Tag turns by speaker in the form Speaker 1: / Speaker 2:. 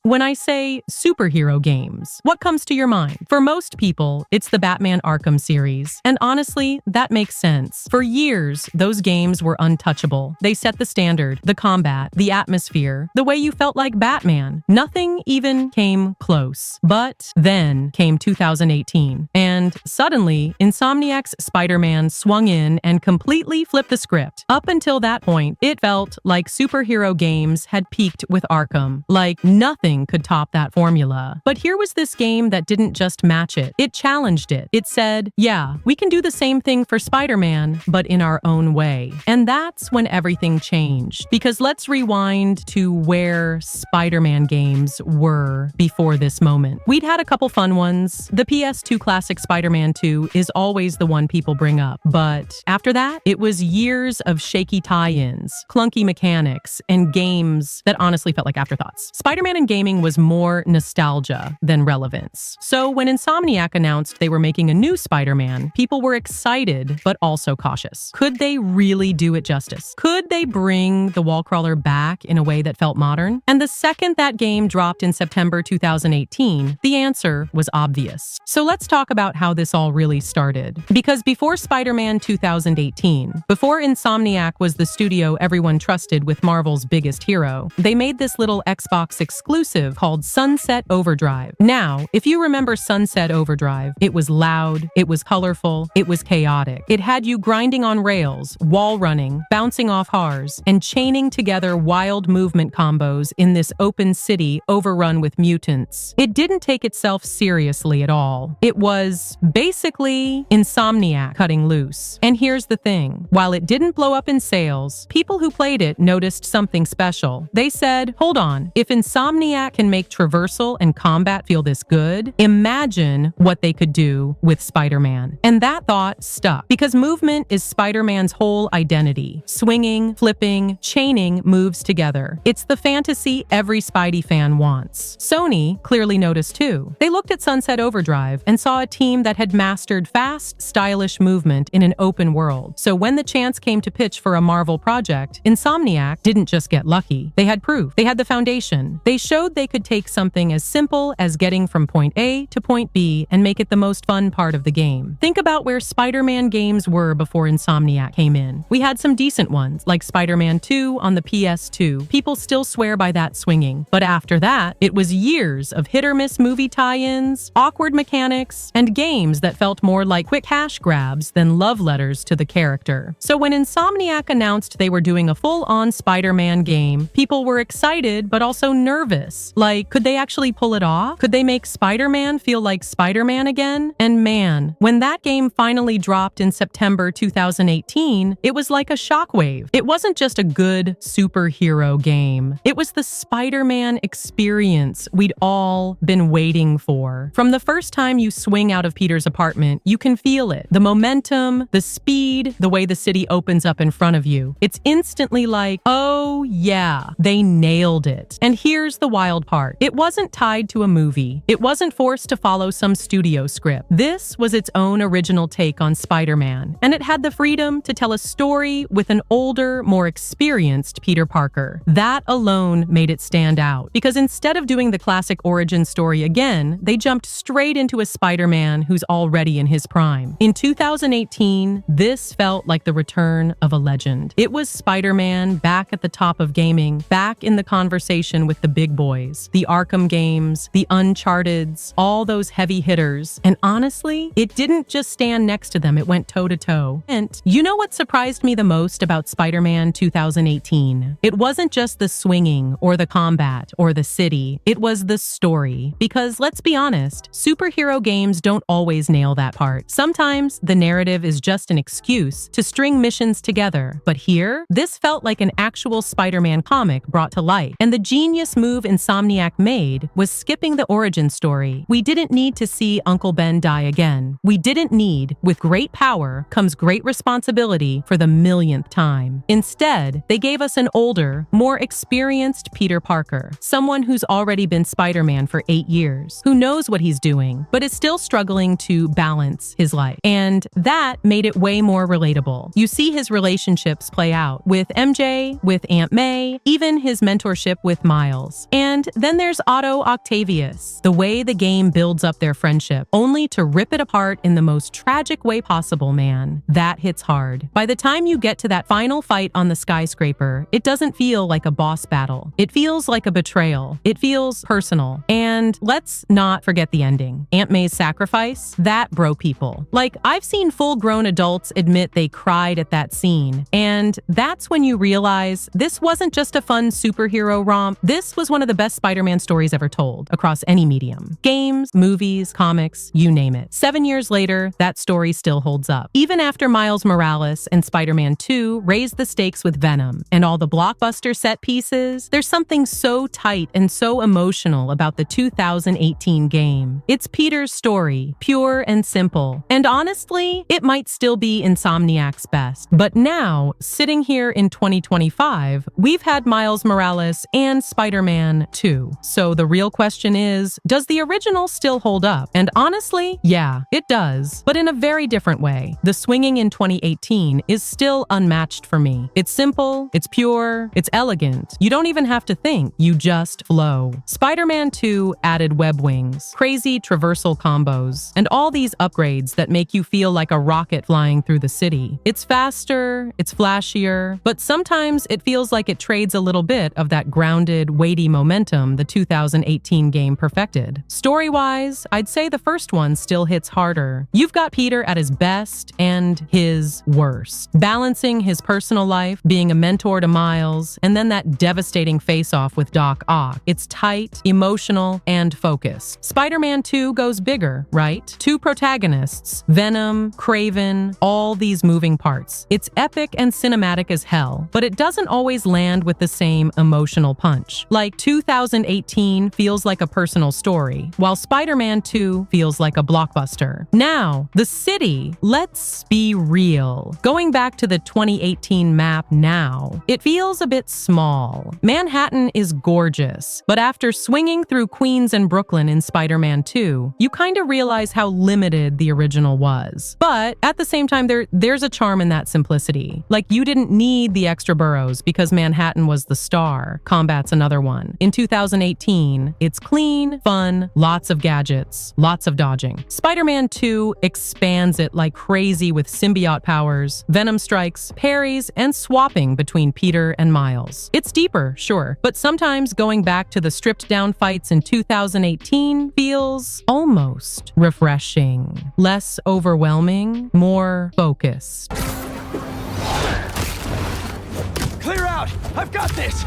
Speaker 1: When I say superhero games, what comes to your mind? For most people, it's the Batman Arkham series. And honestly, that makes sense. For years, those games were untouchable. They set the standard, the combat, the atmosphere, the way you felt like Batman. Nothing even came close. But then came 2018, and suddenly, Insomniac's Spider-Man swung in and completely flipped the script. Up until that point, it felt like superhero games had peaked with Arkham. Like nothing could top that formula. But here was this game that didn't just match it. It challenged it. It said, yeah, we can do the same thing for Spider-Man, but in our own way. And that's when everything changed. Because let's rewind to where Spider-Man games were before this moment. We'd had a couple fun ones. The PS2 classic Spider-Man 2 is always the one people bring up. But after that, it was years of shaky tie-ins, clunky mechanics, and games that honestly felt like afterthoughts. Spider-Man in gaming was more nostalgia than relevance. So when Insomniac announced they were making a new Spider-Man, people were excited, but also cautious. Could they really do it justice? Could they bring the wall crawler back in a way that felt modern? And the second that game dropped in September 2018, the answer was obvious. So let's talk about how this all really started. Because before Spider-Man 2018, before Insomniac was the studio everyone trusted with Marvel's biggest hero, they made this little Xbox exclusive called Sunset Overdrive. Now, if you remember Sunset Overdrive, it was loud, it was colorful, it was chaotic. It had you grinding on rails, wall running, bouncing off cars, and chaining together wild movement combos in this open city overrun with mutants. It didn't take itself seriously at all. It was basically Insomniac cutting loose. And here's the thing. While it didn't blow up in sales, people who played it noticed something special. They said, hold on, if Insomniac can make traversal and combat feel this good, imagine what they could do with Spider-Man. And that thought stuck, because movement is Spider-Man's whole identity. Swinging, flipping, chaining moves together. It's the fantasy every Spidey fan wants. Sony clearly noticed too. They looked at Sunset Overdrive and saw a team that had mastered fast, stylish movement in an open world. So when the chance came to pitch for a Marvel project, Insomniac didn't just get lucky. They had proof. They had the foundation. They showed they could take something as simple as getting from point A to point B and make it the most fun part of the game. Think about where Spider-Man games were before Insomniac came in. We had some decent ones, like Spider-Man 2 on the PS2. People still swear by that swinging. But after that, it was years of hit-or-miss movie tie-ins, awkward mechanics, and games that felt more like quick cash grabs than love letters to the character. So when Insomniac announced they were doing a full-on Spider-Man game, people were excited but also nervous. Like, could they actually pull it off? Could they make Spider-Man feel like Spider-Man again? And man, when that game finally dropped in September 2018, it was like a shockwave. It wasn't just a good superhero game. It was the Spider-Man experience we'd all been waiting for. From the first time you swing out of Peter's apartment, you can feel it. The momentum, the speed, the way the city opens up in front of you. It's instantly like, oh yeah, they nailed it. And here's the wild part. It wasn't tied to a movie. It wasn't forced to follow some studio script. This was its own original take on Spider-Man, and it had the freedom to tell a story with an older, more experienced Peter Parker. That alone made it stand out, because instead of doing the classic origin story again, they jumped straight into a Spider-Man who's already in his prime. In 2018, this felt like the return of a legend. It was Spider-Man back at the top of gaming, back in the conversation with the big boys, the Arkham games, the Uncharted's, all those heavy hitters. And honestly, it didn't just stand next to them, it went toe to toe. And you know what surprised me the most about Spider-Man 2018? It wasn't just the swinging or the combat or the city, it was the story. Because let's be honest, superhero games don't always nail that part. Sometimes the narrative is just an excuse to string missions together. But here, this felt like an actual Spider-Man comic brought to life. And the genius move Insomniac made was skipping the origin story. We didn't need to see Uncle Ben die again. We didn't need, with great power comes great responsibility for the millionth time. Instead, they gave us an older, more experienced Peter Parker, someone who's already been Spider-Man for 8 years, who knows what he's doing, but is still struggling to balance his life. And that made it way more relatable. You see his relationships play out with MJ, with Aunt May, even his mentorship with Miles. And And then there's Otto Octavius. The way the game builds up their friendship, only to rip it apart in the most tragic way possible, man. That hits hard. By the time you get to that final fight on the skyscraper, it doesn't feel like a boss battle. It feels like a betrayal. It feels personal. And let's not forget the ending. Aunt May's sacrifice, that broke people. Like, I've seen full-grown adults admit they cried at that scene. And that's when you realize this wasn't just a fun superhero romp. This was one of the best Spider-Man stories ever told across any medium. Games, movies, comics, you name it. 7 years later, that story still holds up. Even after Miles Morales and Spider-Man 2 raised the stakes with Venom and all the blockbuster set pieces, there's something so tight and so emotional about the 2018 game. It's Peter's story, pure and simple. And honestly, it might still be Insomniac's best. But now, sitting here in 2025, we've had Miles Morales and Spider-Man 2. So the real question is, does the original still hold up? And honestly, yeah, it does, but in a very different way. The swinging in 2018 is still unmatched for me. It's simple, it's pure, it's elegant. You don't even have to think, you just flow. Spider-Man 2 added web wings, crazy traversal combos, and all these upgrades that make you feel like a rocket flying through the city. It's faster, it's flashier, but sometimes it feels like it trades a little bit of that grounded, weighty momentum the 2018 game perfected. Story-wise, I'd say the first one still hits harder. You've got Peter at his best and his worst, balancing his personal life, being a mentor to Miles, and then that devastating face-off with Doc Ock. It's tight, emotional, and focused. Spider-Man 2 goes bigger, right? Two protagonists, Venom, Kraven, all these moving parts. It's epic and cinematic as hell, but it doesn't always land with the same emotional punch. Like 2018 feels like a personal story, while Spider-Man 2 feels like a blockbuster. Now, the city, let's be real. Going back to the 2018 map now, it feels a bit small. Manhattan is gorgeous, but after swinging through Queens and Brooklyn in Spider-Man 2, you kind of realize how limited the original was. But at the same time, there's a charm in that simplicity. Like, you didn't need the extra boroughs because Manhattan was the star. Combat's another one. In 2018, it's clean, fun, lots of gadgets, lots of dodging. Spider-Man 2 expands it like crazy with symbiote powers, Venom strikes, parries, and swapping between Peter and Miles. It's deeper, sure, but sometimes going back to the stripped-down fights in 2018 feels almost refreshing. Less overwhelming, more focused.
Speaker 2: Clear out! I've got this!